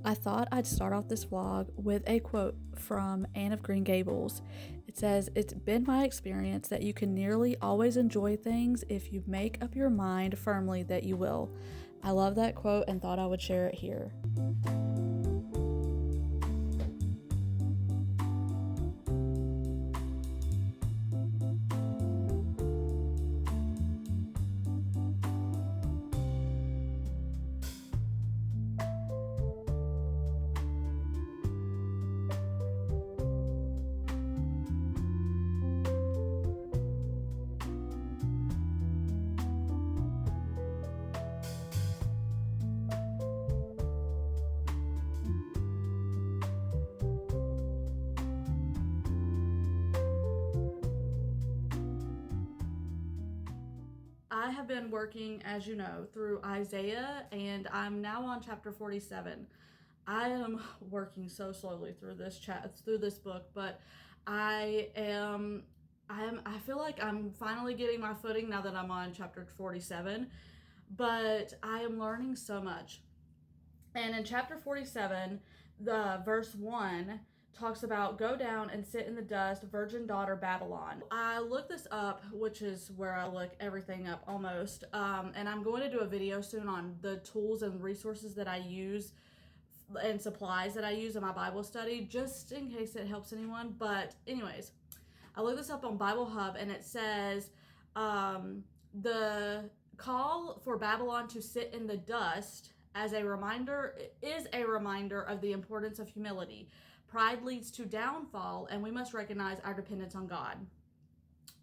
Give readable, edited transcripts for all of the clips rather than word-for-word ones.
I thought I'd start off this vlog with a quote from Anne of Green Gables. It says, "It's been my experience that you can nearly always enjoy things if you make up your mind firmly that you will." I love that quote and thought I would share it here. I have been working, as you know, through Isaiah, and I'm now on chapter 47. I am working so slowly through this book, but I feel like I'm finally getting my footing now that I'm on chapter 47, but I am learning so much. And in chapter 47, the verse 1 talks about, "Go down and sit in the dust, virgin daughter Babylon." I looked this up, which is where I look everything up almost, and I'm going to do a video soon on the tools and resources that I use and supplies that I use in my Bible study, just in case it helps anyone. But anyways, I looked this up on Bible Hub, and it says the call for Babylon to sit in the dust is a reminder of the importance of humility. Pride leads to downfall, and we must recognize our dependence on God.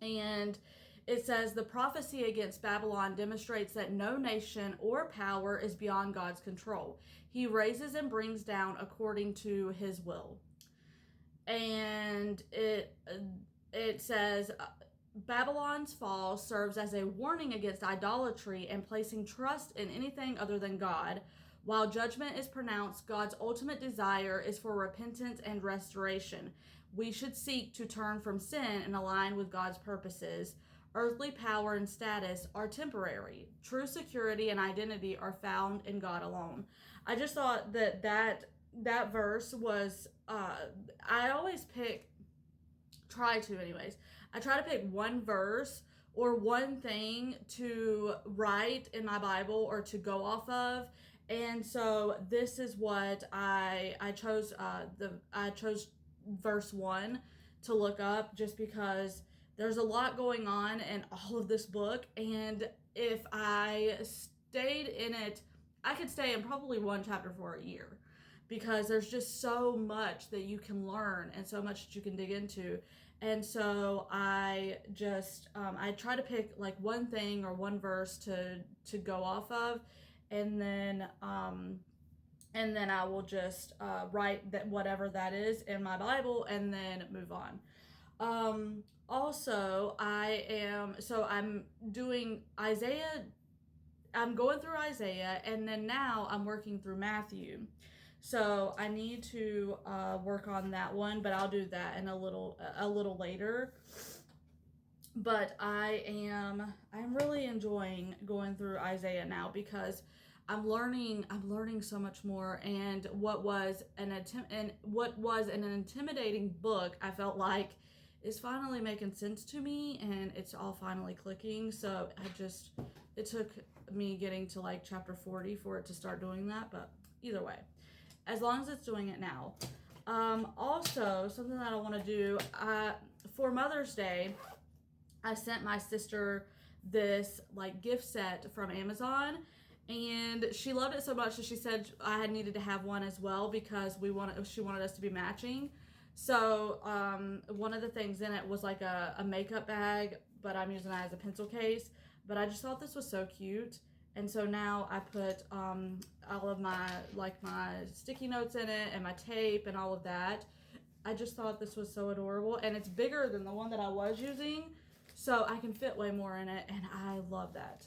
And it says the prophecy against Babylon demonstrates that no nation or power is beyond God's control. He raises and brings down according to his will. And it says Babylon's fall serves as a warning against idolatry and placing trust in anything other than God. While judgment is pronounced, God's ultimate desire is for repentance and restoration. We should seek to turn from sin and align with God's purposes. Earthly power and status are temporary. True security and identity are found in God alone. I just thought that verse was, I always try to pick one verse or one thing to write in my Bible or to go off of. And so this is what I chose. I chose verse 1 to look up, just because there's a lot going on in all of this book, and if I stayed in it, I could stay in probably one chapter for a year, because there's just so much that you can learn and so much that you can dig into. And so I just I try to pick like one thing or one verse to go off of, and then I will just write that whatever that is in my Bible and then move on. Also, I'm doing Isaiah. I'm going through Isaiah, and then now I'm working through Matthew. So I need to work on that one, but I'll do that in a little later. But I'm really enjoying going through Isaiah now, because I'm learning so much more. And what was an intimidating book, I felt like, is finally making sense to me, and it's all finally clicking. So it took me getting to like chapter 40 for it to start doing that, but either way, as long as it's doing it now. Also, something that I want to do, for Mother's Day, I sent my sister this like gift set from Amazon, and she loved it so much that she said I had needed to have one as well, because she wanted us to be matching. So one of the things in it was like a makeup bag, but I'm using that as a pencil case. But I just thought this was so cute, and so now I put all of my sticky notes in it and my tape and all of that. I just thought this was so adorable, and it's bigger than the one that I was using, so I can fit way more in it, and I love that.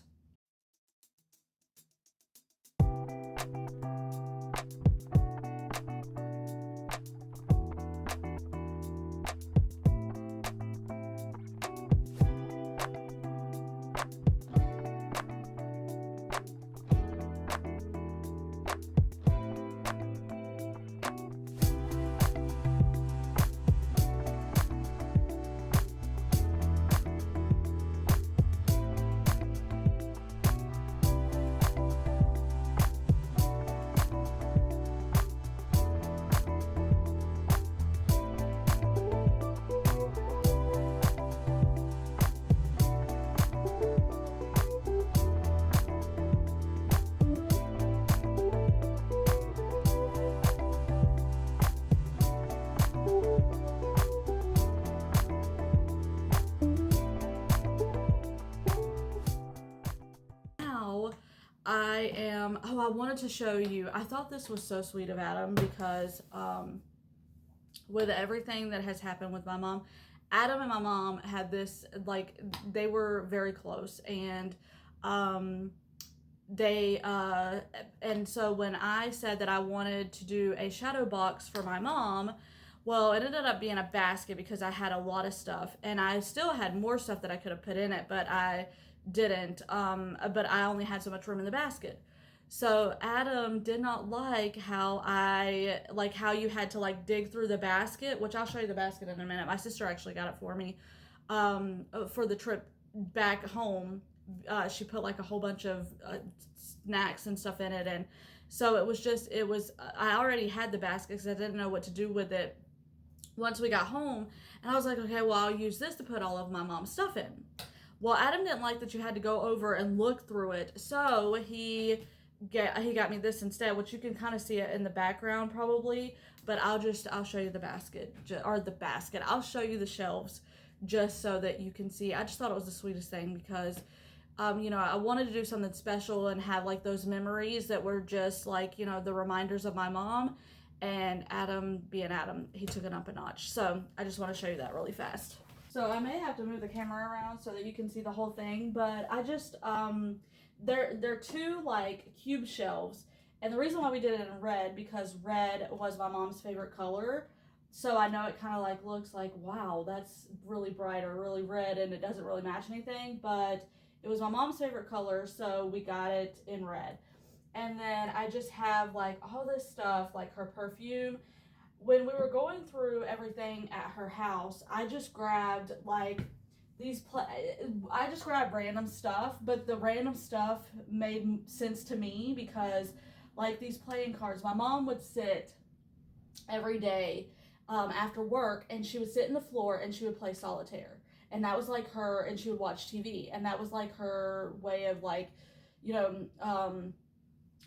I wanted to show you. I thought this was so sweet of Adam because with everything that has happened with my mom, Adam and my mom had this, like, they were very close, and and so when I said that I wanted to do a shadow box for my mom, well, it ended up being a basket because I had a lot of stuff, and I still had more stuff that I could have put in it, but I didn't. But I only had so much room in the basket. So Adam did not like how how you had to like dig through the basket, which I'll show you the basket in a minute. My sister actually got it for me for the trip back home. She put like a whole bunch of snacks and stuff in it, and so I already had the basket because I didn't know what to do with it once we got home, and I was like, okay, well, I'll use this to put all of my mom's stuff in. Well, Adam didn't like that you had to go over and look through it, so he got me this instead, which you can kind of see it in the background probably, but I'll show you the basket, I'll show you the shelves just so that you can see. I just thought it was the sweetest thing because I wanted to do something special and have like those memories that were just like, the reminders of my mom. And Adam, being Adam, he took it up a notch. So I just want to show you that really fast. So I may have to move the camera around so that you can see the whole thing, but I just, they're two like cube shelves. And the reason why we did it in red, because red was my mom's favorite color. So I know it kind of like looks like, wow, that's really bright or really red, and it doesn't really match anything, but it was my mom's favorite color, so we got it in red. And then I just have like all this stuff, like her perfume. When we were going through everything at her house, I just grabbed like I just grabbed random stuff, but the random stuff made sense to me because like these playing cards, my mom would sit every day after work, and she would sit in the floor and she would play solitaire. And that was like her, and she would watch TV, and that was like her way of like,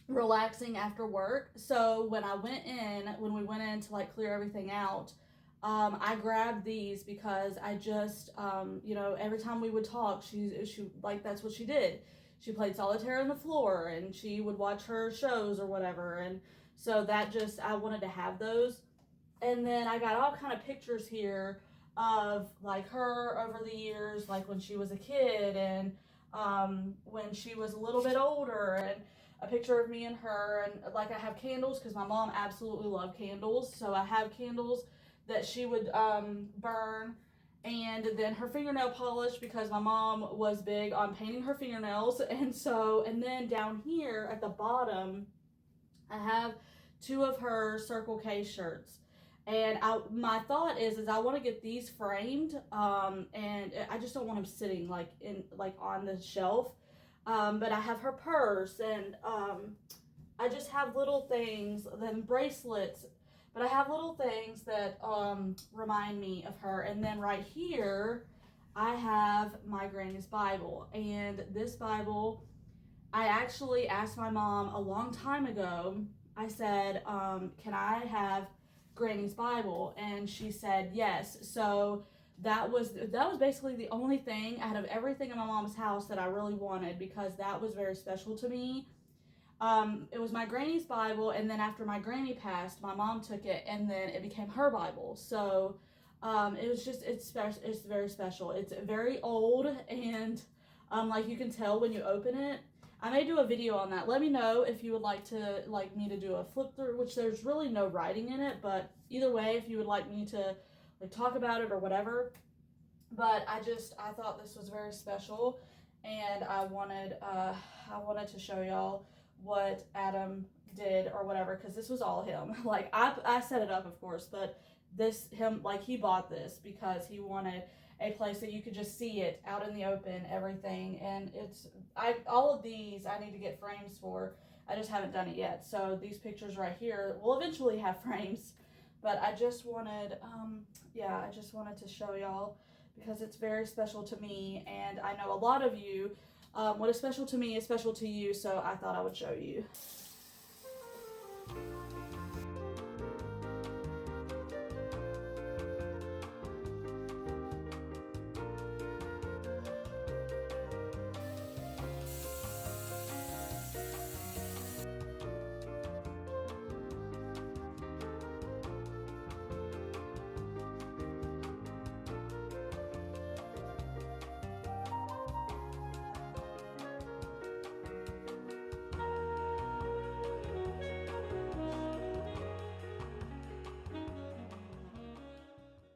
relaxing after work. So when we went in to like clear everything out, I grabbed these because I just, every time we would talk, she like, that's what she did. She played solitaire on the floor, and she would watch her shows or whatever. And so I wanted to have those. And then I got all kind of pictures here of like her over the years, like when she was a kid, and when she was a little bit older, and a picture of me and her. And like I have candles because my mom absolutely loved candles, so I have candles that she would burn. And then her fingernail polish because my mom was big on painting her fingernails. And then down here at the bottom I have two of her Circle K shirts. And my thought is I want to get these framed, and I just don't want them sitting like on the shelf. But I have her purse, and I just have little things, then bracelets. But I have little things that remind me of her. And then right here, I have my granny's Bible. And this Bible, I actually asked my mom a long time ago. I said, can I have Granny's Bible? And she said yes. So that was basically the only thing out of everything in my mom's house that I really wanted, because that was very special to me. It was my granny's Bible, and then after my granny passed, my mom took it, and then it became her Bible. So it's very special. It's very old, and like you can tell when you open it. I may do a video on that. Let me know if you would like me to do a flip through, which there's really no writing in it, but either way, if you would like me to like talk about it or whatever. But I thought this was very special, and I wanted to show y'all what Adam did or whatever, because this was all him. Like I set it up, of course, but he bought this because he wanted a place that you could just see it out in the open, everything. And all of these I need to get frames for. I just haven't done it yet. So these pictures right here will eventually have frames, but I just wanted to show y'all because it's very special to me, and I know a lot of you, what is special to me is special to you, so I thought I would show you.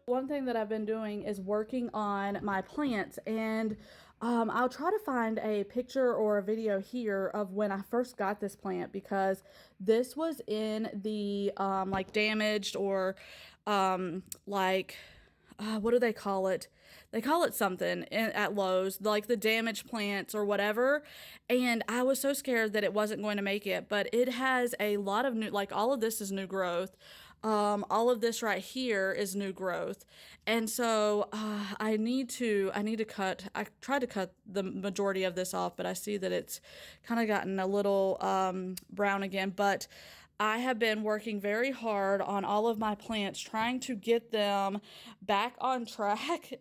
One thing that I've been doing is working on my plants, and I'll try to find a picture or a video here of when I first got this plant, because this was in the like damaged or like what do they call it? They call it something at Lowe's, like the damaged plants or whatever. And I was so scared that it wasn't going to make it, but it has a lot of new, like all of this is new growth. All of this right here is new growth. And so I need to cut, I tried to cut the majority of this off, but I see that it's kind of gotten a little brown again. But I have been working very hard on all of my plants, trying to get them back on track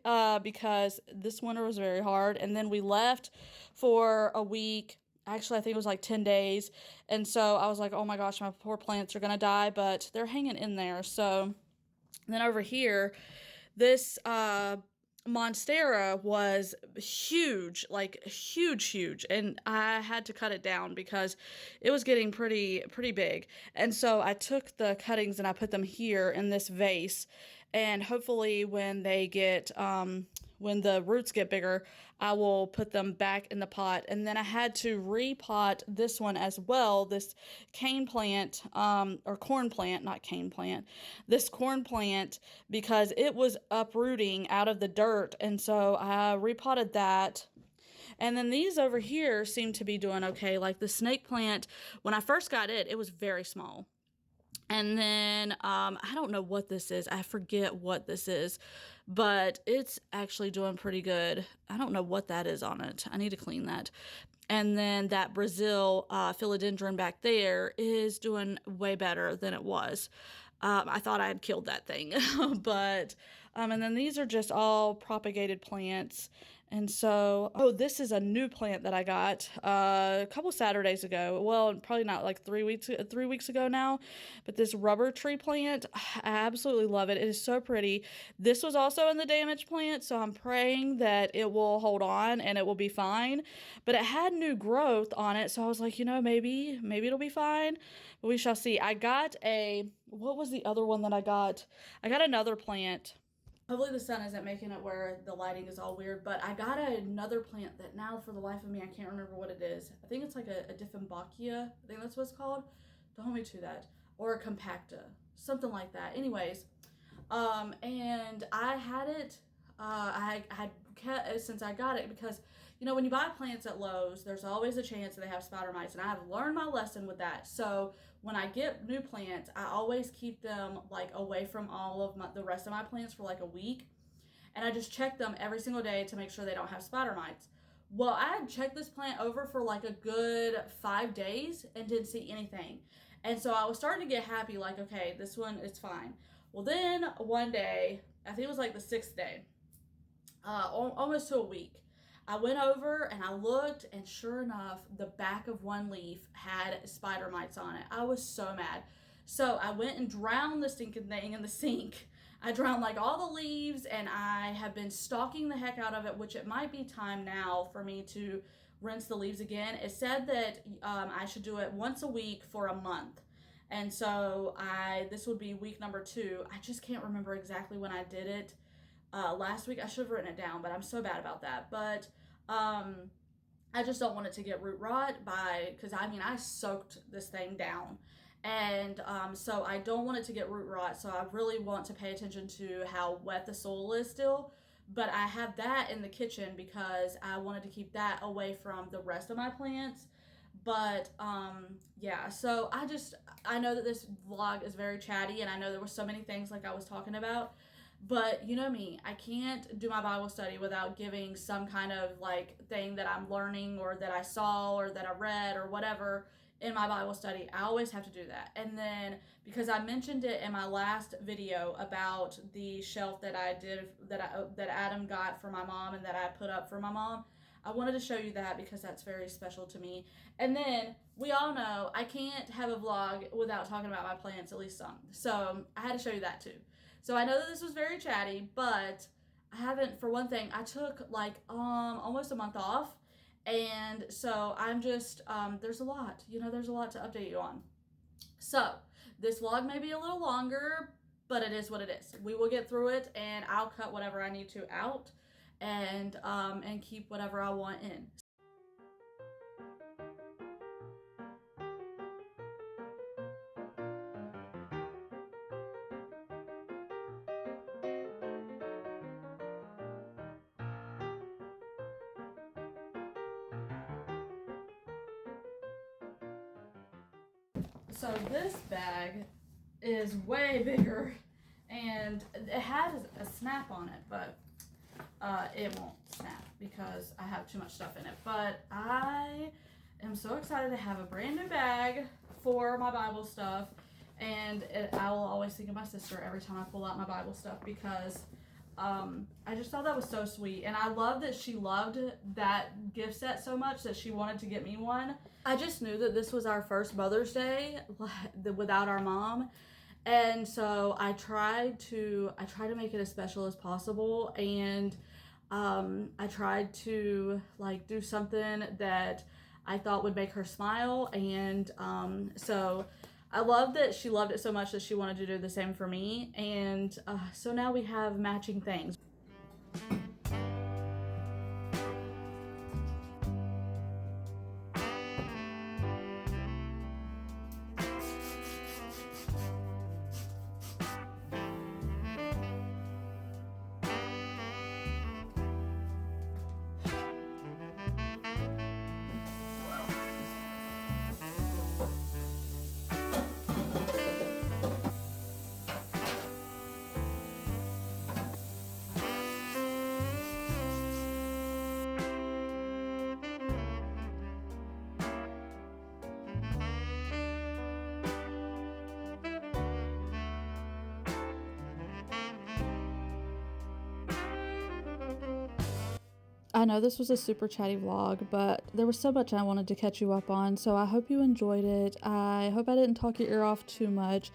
because this winter was very hard. And then we left for a week. Actually, I think it was like 10 days. And so I was like, oh my gosh, my poor plants are going to die, but they're hanging in there. So then over here, this Monstera was huge, like huge, and I had to cut it down because it was getting pretty big. And so I took the cuttings and I put them here in this vase, and hopefully when they get when the roots get bigger, I will put them back in the pot. And then I had to repot this one as well, this cane plant, or corn plant, not cane plant, this corn plant, because it was uprooting out of the dirt. And so I repotted that. And then these over here seem to be doing okay. Like the snake plant, when I first got it, it was very small. And then I don't know what this is. I forget what this is, but it's actually doing pretty good. I don't know what that is on it. I need to clean that. And then that Brazil philodendron back there is doing way better than it was. I thought I had killed that thing, but and then these are just all propagated plants. And so, oh, this is a new plant that I got a couple Saturdays ago. Well, probably not like 3 weeks ago now, but this rubber tree plant, I absolutely love it. It is so pretty. This was also in the damaged plant, so I'm praying that it will hold on and it will be fine. But it had new growth on it, so I was like, maybe it'll be fine. But we shall see. What was the other one that I got? I got another plant. Hopefully the sun isn't making it where the lighting is all weird, but I got another plant that now for the life of me, I can't remember what it is. I think it's like a Dieffenbachia. I think that's what it's called. Don't hold me to that. Or a compacta. Something like that. Anyways, and I had it, I had kept it since I got it because, when you buy plants at Lowe's, there's always a chance that they have spider mites, and I have learned my lesson with that. So when I get new plants, I always keep them like away from all of the rest of my plants for like a week, and I just check them every single day to make sure they don't have spider mites. Well, I had checked this plant over for like a good 5 days and didn't see anything, and so I was starting to get happy, like, okay, this one is fine. Well, then one day, I think it was like the 6th day, almost to a week, I went over and I looked, and sure enough, the back of one leaf had spider mites on it. I was so mad. So I went and drowned the stinking thing in the sink. I drowned like all the leaves, and I have been stalking the heck out of it, which it might be time now for me to rinse the leaves again. It said that I should do it once a week for a month. And so this would be week number 2. I just can't remember exactly when I did it. Last week. I should have written it down, but I'm so bad about that. But I just don't want it to get root rot because I soaked this thing down. And so I don't want it to get root rot. So I really want to pay attention to how wet the soil is still. But I have that in the kitchen because I wanted to keep that away from the rest of my plants. But yeah, so I know that this vlog is very chatty, and I know there were so many things like I was talking about. But you know me, I can't do my Bible study without giving some kind of like thing that I'm learning or that I saw or that I read or whatever in my Bible study. I always have to do that. And then because I mentioned it in my last video about the shelf that I did, that Adam got for my mom and that I put up for my mom, I wanted to show you that because that's very special to me. And then we all know I can't have a vlog without talking about my plants, at least some. So I had to show you that too. So I know that this was very chatty, but I haven't, for one thing, I took like almost a month off. And so I'm just, there's a lot to update you on. So this vlog may be a little longer, but it is what it is. We will get through it, and I'll cut whatever I need to out and keep whatever I want in. So this bag is way bigger, and it has a snap on it, but it won't snap because I have too much stuff in it. But I am so excited to have a brand new bag for my Bible stuff, and I will always think of my sister every time I pull out my Bible stuff, because I just thought that was so sweet, and I love that she loved that gift set so much that she wanted to get me one. I just knew that this was our first Mother's Day without our mom, and so I tried to make it as special as possible, and I tried to like do something that I thought would make her smile, and so I love that she loved it so much that she wanted to do the same for me, and so now we have matching things. I know this was a super chatty vlog, but there was so much I wanted to catch you up on, so I hope you enjoyed it. I hope I didn't talk your ear off too much.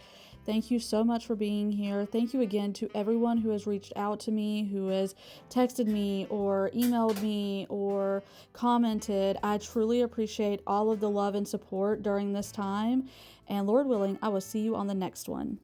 Thank you so much for being here. Thank you again to everyone who has reached out to me, who has texted me or emailed me or commented. I truly appreciate all of the love and support during this time, and Lord willing, I will see you on the next one.